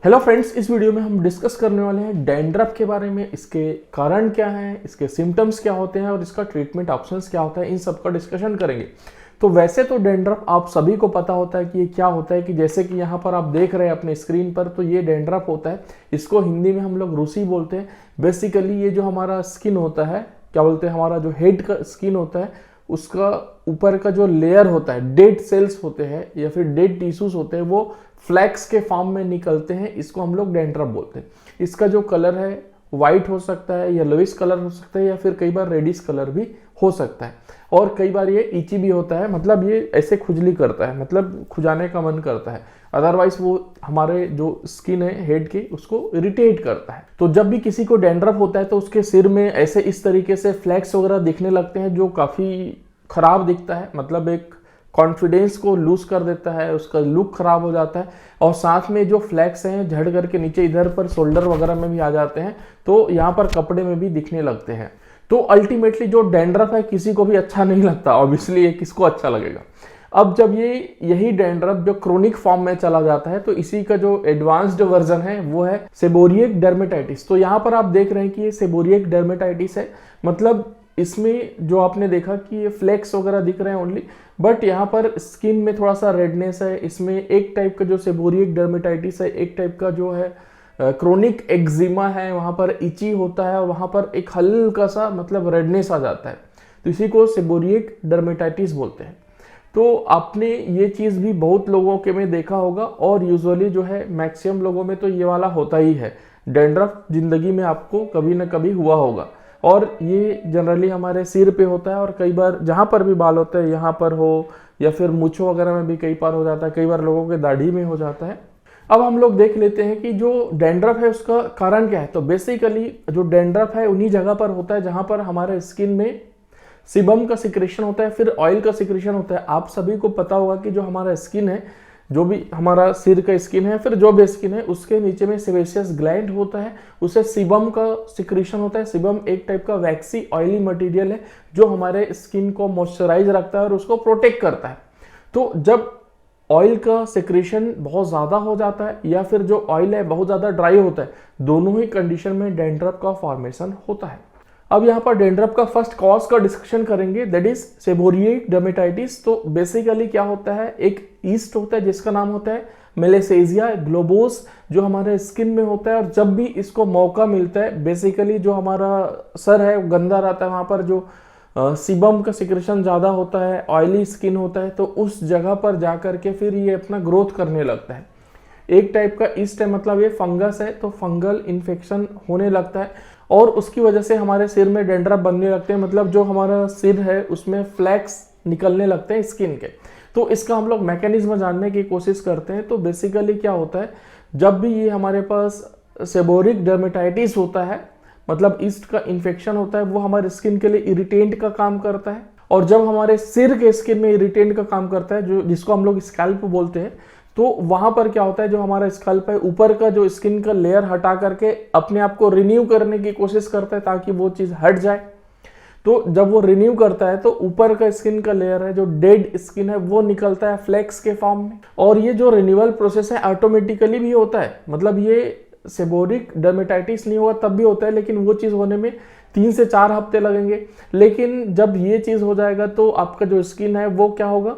Hello friends, इस video में हम डिस्कस करने वाले हैं डैंड्रफ के बारे में। इसके कारण क्या हैं, इसके सिम्टम्स क्या होते हैं और इसका ट्रीटमेंट ऑप्शंस क्या होता है, इन सब का डिस्कशन करेंगे। तो वैसे तो डैंड्रफ आप सभी को पता होता है कि ये क्या होता है, कि जैसे कि यहाँ पर आप देख रहे हैं अपने स्क्रीन पर, तो ये डैंड्रफ होता है। इसको हिंदी में हम लोग रूसी बोलते हैं। बेसिकली ये जो हमारा स्किन होता है, क्या बोलते हैं, हमारा जो हेड का स्किन होता है, उसका ऊपर का जो लेयर होता है, डेड सेल्स होते हैं या फिर डेड टिश्यूज होते हैं, वो फ्लैक्स के फॉर्म में निकलते हैं। इसको हम लोग डैंड्रफ बोलते हैं। इसका जो कलर है वाइट हो सकता है, येलोइश कलर हो सकता है, या फिर कई बार रेडिश कलर भी हो सकता है। और कई बार ये इची भी होता है, मतलब ये ऐसे खुजली करता है, मतलब खुजाने का मन करता है। अदरवाइज वो हमारे जो स्किन है हेड की, उसको इरिटेट करता है। तो जब भी किसी को डैंड्रफ होता है तो उसके सिर में ऐसे इस तरीके से फ्लैक्स वगैरह दिखने लगते हैं, जो काफ़ी खराब दिखता है। मतलब एक कॉन्फिडेंस को लूज कर देता है, उसका लुक खराब हो जाता है। और साथ में जो फ्लैक्स हैं झड़ करके नीचे इधर पर शोल्डर वगैरह में भी आ जाते हैं, तो यहाँ पर कपड़े में भी दिखने लगते हैं। तो अल्टीमेटली जो डैंड्रफ है किसी को भी अच्छा नहीं लगता, ऑब्वियसली ये किसको अच्छा लगेगा। अब जब यही डैंड्रफ जो क्रोनिक फॉर्म में चला जाता है, तो इसी का जो एडवांस्ड वर्जन है वो है सेबोरिक डर्मेटाइटिस। तो यहाँ पर आप देख रहे हैं कि ये सेबोरिक डर्मेटाइटिस है। मतलब इसमें जो आपने देखा कि ये फ्लेक्स वगैरह दिख रहे हैं ओनली, बट यहाँ पर स्किन में थोड़ा सा रेडनेस है। इसमें एक टाइप का जो सेबोरिक डर्मेटाइटिस है, एक टाइप का जो है क्रोनिक एक्जिमा है, वहाँ पर इची होता है और वहाँ पर एक हल्का सा मतलब रेडनेस आ जाता है। तो इसी को सेबोरिक डर्मेटाइटिस बोलते हैं। तो आपने ये चीज़ भी बहुत लोगों के में देखा होगा, और यूजुअली जो है मैक्सिमम लोगों में तो ये वाला होता ही है। डैंड्रफ जिंदगी में आपको कभी ना कभी हुआ होगा, और ये जनरली हमारे सिर पे होता है, और कई बार जहाँ पर भी बाल होते हैं, यहाँ पर हो या फिर मूंछों वगैरह में भी कई बार हो जाता है, कई बार लोगों के दाढ़ी में हो जाता है। अब हम लोग देख लेते हैं कि जो डैंड्रफ है उसका कारण क्या है। तो बेसिकली जो डैंड्रफ है उन्हीं जगह पर होता है जहाँ पर हमारे स्किन में सीबम का सिक्रेशन होता है, फिर ऑयल का सिक्रेशन होता है। आप सभी को पता होगा कि जो हमारा स्किन है, जो भी हमारा सिर का स्किन है, फिर जो भी स्किन है, उसके नीचे में सेबेशियस ग्लैंड होता है, उसे सीबम का सिक्रेशन होता है। सीबम एक टाइप का वैक्सी ऑयली मटेरियल है जो हमारे स्किन को मॉइस्चराइज रखता है और उसको प्रोटेक्ट करता है। तो जब ऑयल का सिक्रेशन बहुत ज़्यादा हो जाता है या फिर जो ऑयल है बहुत ज़्यादा ड्राई होता है, दोनों ही कंडीशन में डैंड्रफ का फॉर्मेशन होता है। अब यहाँ पर डैंड्रफ का फर्स्ट कॉज का डिस्कशन करेंगे, दैट इज सेबोरिक डर्मेटाइटिस। तो बेसिकली क्या होता है, एक ईस्ट होता है जिसका नाम होता है मेलेसेजिया ग्लोबोस, जो हमारे स्किन में होता है। और जब भी इसको मौका मिलता है, बेसिकली जो हमारा सर है वो गंदा रहता है, वहाँ पर जो सीबम का सिक्रेशन ज़्यादा होता है, ऑयली स्किन होता है, तो उस जगह पर जा करके फिर ये अपना ग्रोथ करने लगता है। एक टाइप का ईस्ट है, मतलब ये फंगस है, तो फंगल इन्फेक्शन होने लगता है और उसकी वजह से हमारे सिर में डैंड्रफ बनने लगते हैं। मतलब जो हमारा सिर है उसमें फ्लैक्स निकलने लगते हैं स्किन के। तो इसका हम लोग मैकेनिज्म जानने की कोशिश करते हैं। तो बेसिकली क्या होता है, जब भी ये हमारे पास सेबोरिक डर्मेटाइटिस होता है, मतलब ईस्ट का इन्फेक्शन होता है, वो हमारे स्किन के लिए इरिटेंट का काम करता है। और जब हमारे सिर के स्किन में इरिटेंट का काम करता है, जो जिसको हम लोग स्कैल्प बोलते हैं, तो वहां पर क्या होता है, जो हमारा स्कल्प है ऊपर का जो स्किन का लेयर हटा करके अपने आप को रिन्यू करने की कोशिश करता है ताकि वो चीज हट जाए। तो जब वो रिन्यू करता है तो ऊपर का स्किन का लेयर है, जो डेड स्किन है, वो निकलता है फ्लेक्स के फॉर्म में। और ये जो रिन्यूअल प्रोसेस है ऑटोमेटिकली भी होता है। मतलब ये सेबोरिक डर्मेटाइटिस नहीं होगा तब भी होता है, लेकिन वो चीज होने में 3 से 4 हफ्ते लगेंगे। लेकिन जब ये चीज हो जाएगा तो आपका जो स्किन है वो क्या होगा,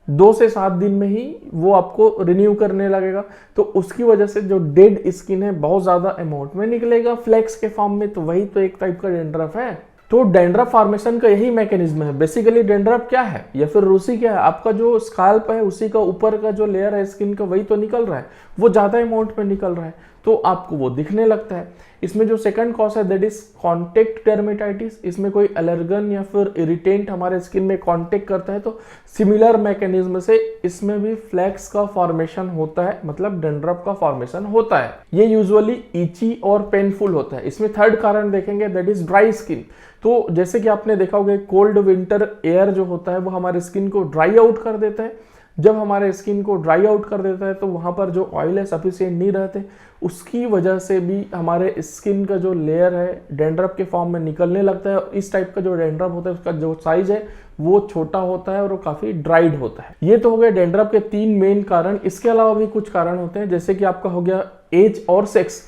2 से 7 दिन में ही वो आपको रिन्यू करने लगेगा। तो उसकी वजह से जो डेड स्किन है बहुत ज्यादा अमाउंट में निकलेगा फ्लैक्स के फॉर्म में। तो वही तो एक टाइप का डैंड्रफ है। तो डैंड्रफ फॉर्मेशन का यही मैकेनिज्म है। बेसिकली डैंड्रफ क्या है या फिर रूसी क्या है, आपका जो स्काल्प है उसी का ऊपर का जो लेयर है स्किन का, वही तो निकल रहा है, वो ज्यादा अमाउंट में निकल रहा है, तो आपको वो दिखने लगता है। इसमें जो सेकंड कॉज है दैट इज कॉन्टेक्ट डर्मेटाइटिस। इसमें कोई एलर्गन या फिर इरिटेंट हमारे स्किन में कांटेक्ट करता है, तो सिमिलर मैकेनिज्म से इसमें भी फ्लैक्स का फॉर्मेशन होता है, मतलब डैंड्रफ का फॉर्मेशन होता है। ये यूजुअली इची और पेनफुल होता है। इसमें थर्ड कारण देखेंगे दैट इज ड्राई स्किन। तो जैसे कि आपने देखा होगा, कोल्ड विंटर एयर जो होता है वो हमारे स्किन को ड्राई आउट कर देता है, जब हमारे स्किन को ड्राई आउट कर देता है तो वहाँ पर जो ऑयल है सफिशिएंट नहीं रहते, उसकी वजह से भी हमारे स्किन का जो लेयर है डैंड्रफ के फॉर्म में निकलने लगता है। और इस टाइप का जो डैंड्रफ होता है उसका जो साइज है वो छोटा होता है और वो काफ़ी ड्राइड होता है। ये तो हो गए डैंड्रफ के 3 मेन कारण। इसके अलावा भी कुछ कारण होते हैं, जैसे कि आपका हो गया एज और सेक्स।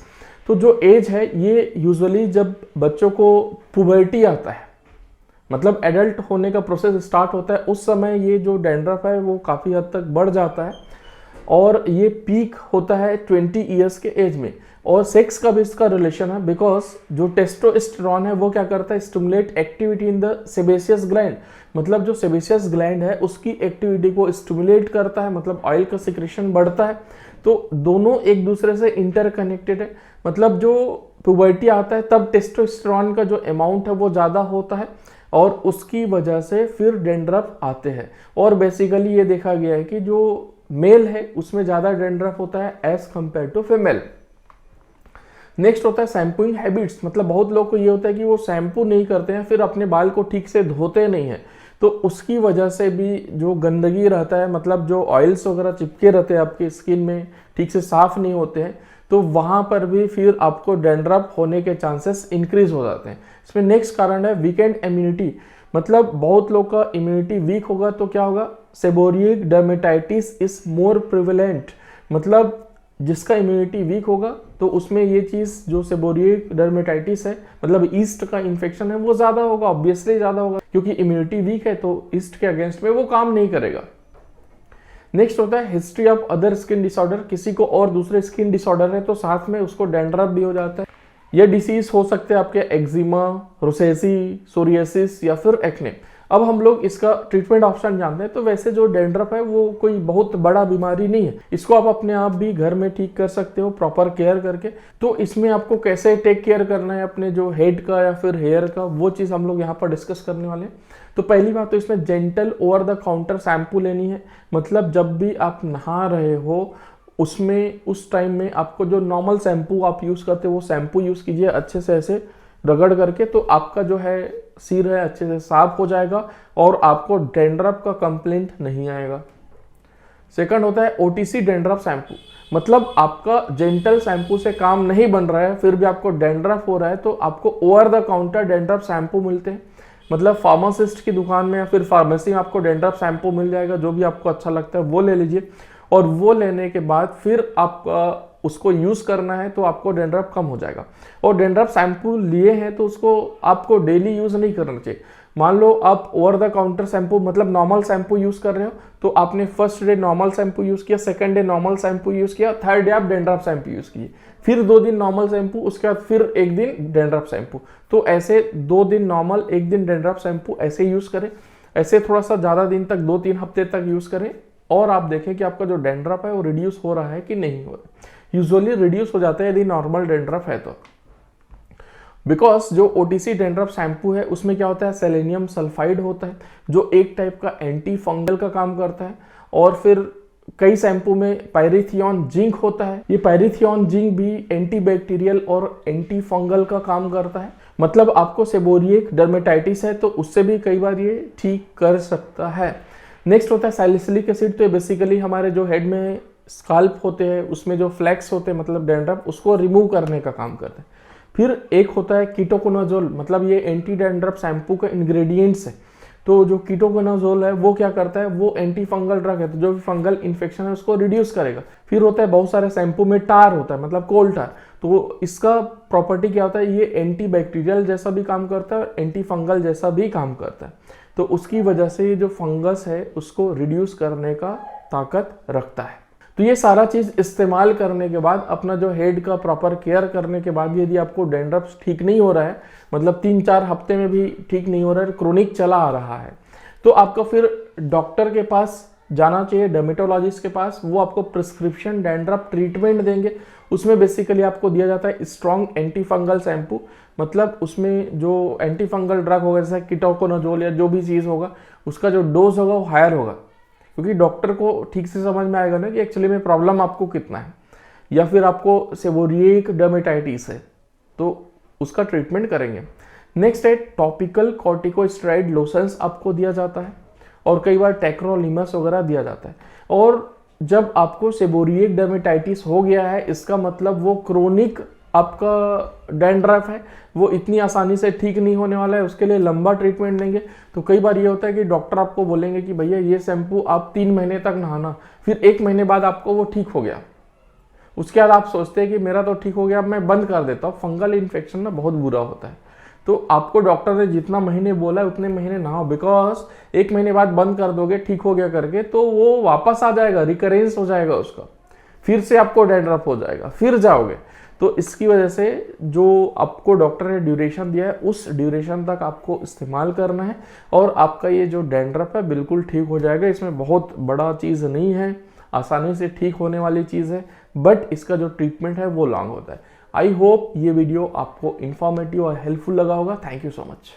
तो जो एज है ये यूजुअली जब बच्चों को पुबर्टी आता है, मतलब एडल्ट होने का प्रोसेस स्टार्ट होता है, उस समय ये जो डैंड्रफ है वो काफ़ी हद तक बढ़ जाता है और ये पीक होता है 20 ईयर्स के एज में। और सेक्स का भी इसका रिलेशन है, बिकॉज जो टेस्टोस्टेरोन है वो क्या करता है, stimulate activity in the sebaceous gland, मतलब जो सेबेशियस ग्लैंड है उसकी एक्टिविटी को स्टिमुलेट करता है, मतलब ऑयल का सिक्रेशन बढ़ता है। तो दोनों एक दूसरे से इंटरकनेक्टेड है। मतलब जो प्यूबर्टी आता है तब टेस्टोस्टेरोन का जो अमाउंट है वो ज़्यादा होता है और उसकी वजह से फिर डैंड्रफ आते हैं। और बेसिकली ये देखा गया है कि जो मेल है उसमें ज़्यादा डैंड्रफ होता है as compared to female. Next होता है शैम्पूइंग हैबिट्स, मतलब बहुत लोग को ये होता है कि वो शैम्पू नहीं करते हैं, फिर अपने बाल को ठीक से धोते नहीं हैं, तो उसकी वजह से भी जो गंदगी रहता है, मतलब जो ऑयल्स वगैरह चिपके रहते हैं आपकी स्किन में, ठीक से साफ नहीं होते हैं, तो वहाँ पर भी फिर आपको डैंड्रफ होने के चांसेस इंक्रीज हो जाते हैं। इसमें नेक्स्ट कारण है वीकेंड इम्यूनिटी, मतलब बहुत लोग का इम्यूनिटी वीक होगा तो क्या होगा, seborrhoeic dermatitis is more prevalent, मतलब जिसका इम्यूनिटी वीक होगा तो उसमें ये चीज़ जो सेबोरिक डर्मेटाइटिस है, मतलब ईस्ट का इन्फेक्शन है, वो ज़्यादा होगा, ऑब्वियसली ज़्यादा होगा, क्योंकि इम्यूनिटी वीक है तो ईस्ट के अगेंस्ट में वो काम नहीं करेगा। नेक्स्ट होता है history of other skin disorder, किसी को और दूसरे स्किन डिसऑर्डर है तो साथ में उसको डैंड्रफ भी हो जाता है। ये डिसीज हो सकते हैं आपके एक्जिमा, रोसेसी, सोरियासिस या फिर एक्ने। अब हम लोग इसका ट्रीटमेंट ऑप्शन जानते हैं। तो वैसे जो डैंड्रफ है वो कोई बहुत बड़ा बीमारी नहीं है, इसको आप अपने आप भी घर में ठीक कर सकते हो प्रॉपर केयर करके। तो इसमें आपको कैसे टेक केयर करना है अपने जो हेड का या फिर हेयर का, वो चीज़ हम लोग यहाँ पर डिस्कस करने वाले हैं। तो पहली बात तो इसमें gentle over the counter shampoo लेनी है, मतलब जब भी आप नहा रहे हो उसमें उस टाइम में आपको जो नॉर्मल शैम्पू आप यूज़ करते हो वो शैम्पू यूज़ कीजिए अच्छे से ऐसे रगड़ करके, तो आपका जो है सिर है अच्छे से साफ हो जाएगा और आपको डैंड्रफ का कंप्लेंट नहीं आएगा। सेकंड होता है ओटीसी डैंड्रफ शैम्पू, मतलब आपका जेंटल शैम्पू से काम नहीं बन रहा है फिर भी आपको डैंड्रफ हो रहा है तो आपको over the counter dandruff shampoo मिलते हैं, मतलब फार्मासिस्ट की दुकान में या फिर फार्मेसी में आपको डैंड्रफ शैम्पू मिल जाएगा, जो भी आपको अच्छा लगता है वो ले लीजिए। और वो लेने के बाद फिर आप उसको यूज़ करना है तो आपको डैंड्रफ कम हो जाएगा। और डैंड्रफ शैम्पू लिए हैं तो उसको आपको डेली यूज़ नहीं करना चाहिए। मान लो आप ओवर द काउंटर शैम्पू मतलब नॉर्मल शैम्पू यूज़ कर रहे हो, तो आपने first day normal shampoo use किया, second day normal shampoo use किया, थर्ड डे आप डैंड्रफ शैम्पू यूज़ किए, फिर 2 दिन नॉर्मल शैम्पू, उसके बाद फिर 1 दिन डैंड्रफ शैम्पू। तो ऐसे 2 दिन नॉर्मल 1 दिन डैंड्रफ शैम्पू ऐसे यूज़ करें। ऐसे थोड़ा सा ज़्यादा दिन तक 2-3 हफ्ते तक यूज़ करें और आप देखें कि आपका जो डैंड्रफ है वो रिड्यूस हो रहा है कि नहीं हो रहा है। यूजुअली रिड्यूस हो जाता है यदि नॉर्मल डैंड्रफ है तो, बिकॉज जो ओटीसी डैंड्रफ शैम्पू है उसमें क्या होता है, सेलेनियम सल्फाइड होता है जो एक टाइप का एंटी फंगल का काम करता है। और फिर कई शैम्पू में पायरिथियन जिंक होता है, ये पायरिथियन जिंक भी एंटीबैक्टीरियल और एंटी फंगल का काम करता है, मतलब आपको सेबोरिक डर्मेटाइटिस है तो उससे भी कई बार ये ठीक कर सकता है। नेक्स्ट होता है सैलिसिलिक एसिड, तो बेसिकली हमारे जो हेड में स्काल्प होते हैं उसमें जो फ्लैक्स होते हैं मतलब डैंड्रफ, उसको रिमूव करने का काम करते हैं। फिर एक होता है कीटोकोनाजोल, मतलब ये एंटी डैंड्रफ शैम्पू का इंग्रेडिएंट्स है। तो जो कीटोकोनाजोल है वो क्या करता है, वो एंटी फंगल ड्रग है, तो जो भी फंगल इन्फेक्शन है उसको रिड्यूस करेगा। फिर होता है बहुत सारे शैम्पू में टार होता है, मतलब कोल टार, तो इसका प्रॉपर्टी क्या होता है, ये एंटी बैक्टीरियल जैसा भी काम करता है और एंटी फंगल जैसा भी काम करता है, तो उसकी वजह से ये जो फंगस है उसको रिड्यूस करने का ताकत रखता है। तो ये सारा चीज़ इस्तेमाल करने के बाद अपना जो हेड का प्रॉपर केयर करने के बाद यदि आपको डैंड्रफ ठीक नहीं हो रहा है, मतलब 3-4 हफ्ते में भी ठीक नहीं हो रहा है, क्रोनिक चला आ रहा है, तो आपको फिर डॉक्टर के पास जाना चाहिए, डर्मेटोलॉजिस्ट के पास। वो आपको प्रिस्क्रिप्शन डैंड्रफ ट्रीटमेंट देंगे। उसमें बेसिकली आपको दिया जाता है स्ट्रॉन्ग एंटी फंगल शैम्पू, मतलब उसमें जो एंटी फंगल ड्रग होगा जैसे कीटोकोनाजोल या जो भी चीज़ होगा उसका जो डोज होगा वो हायर होगा, क्योंकि डॉक्टर को ठीक से समझ में आएगा ना कि एक्चुअली में प्रॉब्लम आपको कितना है, या फिर आपको सेबोरिक डर्मेटाइटिस है तो उसका ट्रीटमेंट करेंगे। नेक्स्ट है टॉपिकल कॉर्टिकोस्टेरॉइड लोशंस आपको दिया जाता है और कई बार टेक्रोलिमस वगैरह दिया जाता है। और जब आपको सेबोरिक डर्मेटाइटिस हो गया है, इसका मतलब वो क्रोनिक आपका डैंड्रफ है, वो इतनी आसानी से ठीक नहीं होने वाला है, उसके लिए लंबा ट्रीटमेंट लेंगे। तो कई बार ये होता है कि डॉक्टर आपको बोलेंगे कि भैया ये शैम्पू आप 3 महीने तक नहाना, फिर 1 महीने बाद आपको वो ठीक हो गया, उसके बाद आप सोचते हैं कि मेरा तो ठीक हो गया, अब मैं बंद कर देता हूँ। फंगल इन्फेक्शन ना बहुत बुरा होता है, तो आपको डॉक्टर ने जितना महीने बोला है उतने महीने नहाओ, बिकॉज 1 महीने बाद बंद कर दोगे ठीक हो गया करके तो वो वापस आ जाएगा, रिकरेंस हो जाएगा उसका, फिर से आपको डैंड्रफ हो जाएगा, फिर जाओगे। तो इसकी वजह से जो आपको डॉक्टर ने ड्यूरेशन दिया है उस ड्यूरेशन तक आपको इस्तेमाल करना है, और आपका ये जो डैंड्रफ है बिल्कुल ठीक हो जाएगा। इसमें बहुत बड़ा चीज़ नहीं है, आसानी से ठीक होने वाली चीज़ है, बट इसका जो ट्रीटमेंट है वो लॉन्ग होता है। आई होप ये वीडियो आपको इन्फॉर्मेटिव और हेल्पफुल लगा होगा। Thank you so much.